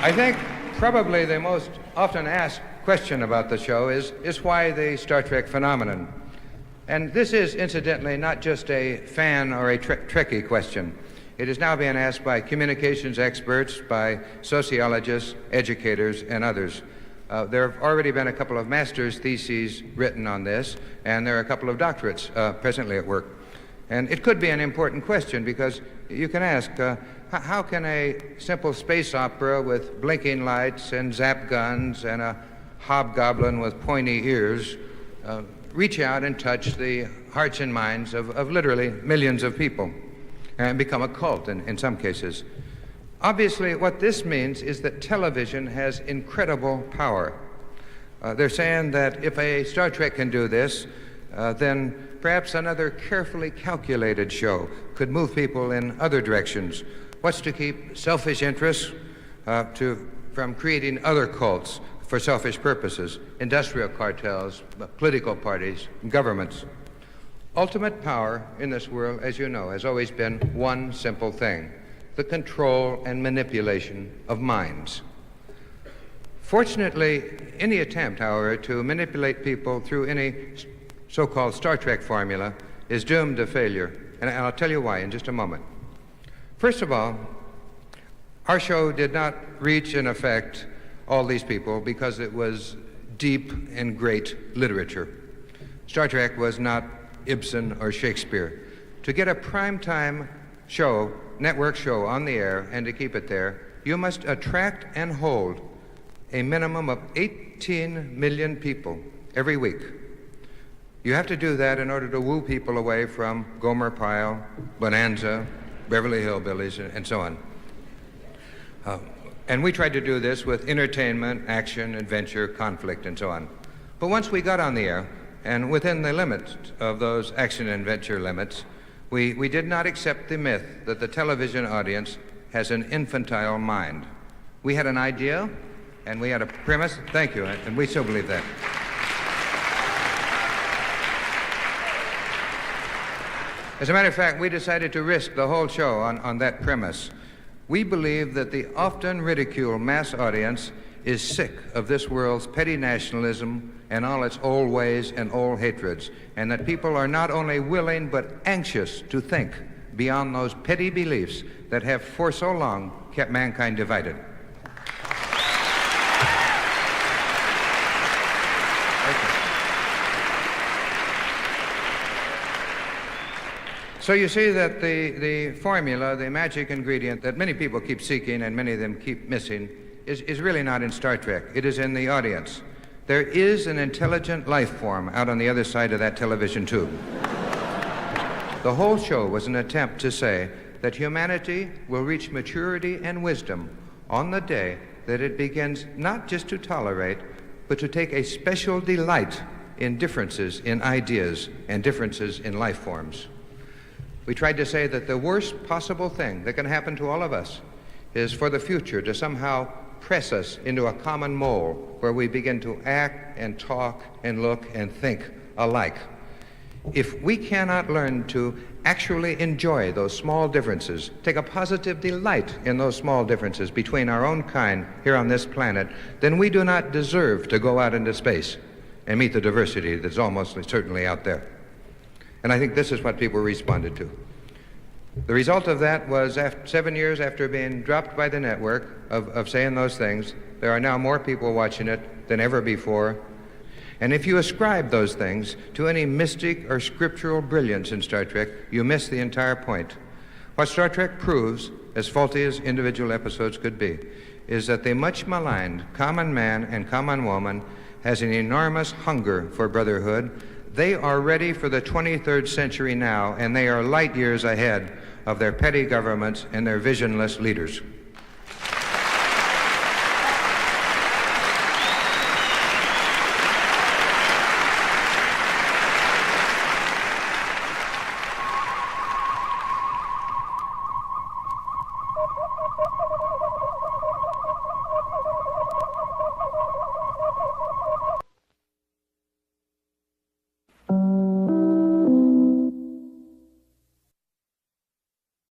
I think probably the most often asked question about the show is why the Star Trek phenomenon? And this is, incidentally, not just a fan or a Trekkie question. It is now being asked by communications experts, by sociologists, educators, and others. There have already been a couple of master's theses written on this, and there are a couple of doctorates presently at work. And it could be an important question because you can ask, how can a simple space opera with blinking lights and zap guns and a hobgoblin with pointy ears reach out and touch the hearts and minds of literally millions of people and become a cult in some cases? Obviously, what this means is that television has incredible power. They're saying that if a Star Trek can do this, then perhaps another carefully calculated show could move people in other directions. What's to keep selfish interests from creating other cults for selfish purposes, industrial cartels, political parties, governments. Ultimate power in this world, as you know, has always been one simple thing: the control and manipulation of minds. Fortunately, any attempt, however, to manipulate people through any so-called Star Trek formula is doomed to failure, and I'll tell you why in just a moment. First of all, our show did not reach and affect all these people because it was deep and great literature. Star Trek was not Ibsen or Shakespeare. To get a primetime show, network show on the air and to keep it there, you must attract and hold a minimum of 18 million people every week. You have to do that in order to woo people away from Gomer Pyle, Bonanza, Beverly Hillbillies, and so on. And we tried to do this with entertainment, action, adventure, conflict, and so on. But once we got on the air, and within the limits of those action and adventure limits, we did not accept the myth that the television audience has an infantile mind. We had an idea, and we had a premise. Thank you, and we still believe that. As a matter of fact, we decided to risk the whole show on that premise. We believe that the often ridiculed mass audience is sick of this world's petty nationalism and all its old ways and old hatreds, and that people are not only willing but anxious to think beyond those petty beliefs that have for so long kept mankind divided. So you see that the formula, the magic ingredient that many people keep seeking and many of them keep missing is really not in Star Trek. It is in the audience. There is an intelligent life form out on the other side of that television tube. The whole show was an attempt to say that humanity will reach maturity and wisdom on the day that it begins not just to tolerate, but to take a special delight in differences in ideas and differences in life forms. We tried to say that the worst possible thing that can happen to all of us is for the future to somehow press us into a common mold where we begin to act and talk and look and think alike. If we cannot learn to actually enjoy those small differences, take a positive delight in those small differences between our own kind here on this planet, then we do not deserve to go out into space and meet the diversity that's almost certainly out there. And I think this is what people responded to. The result of that was 7 years after being dropped by the network of saying those things, there are now more people watching it than ever before. And if you ascribe those things to any mystic or scriptural brilliance in Star Trek, you miss the entire point. What Star Trek proves, as faulty as individual episodes could be, is that the much maligned common man and common woman has an enormous hunger for brotherhood. They are ready for the 23rd century now, and they are light years ahead of their petty governments and their visionless leaders.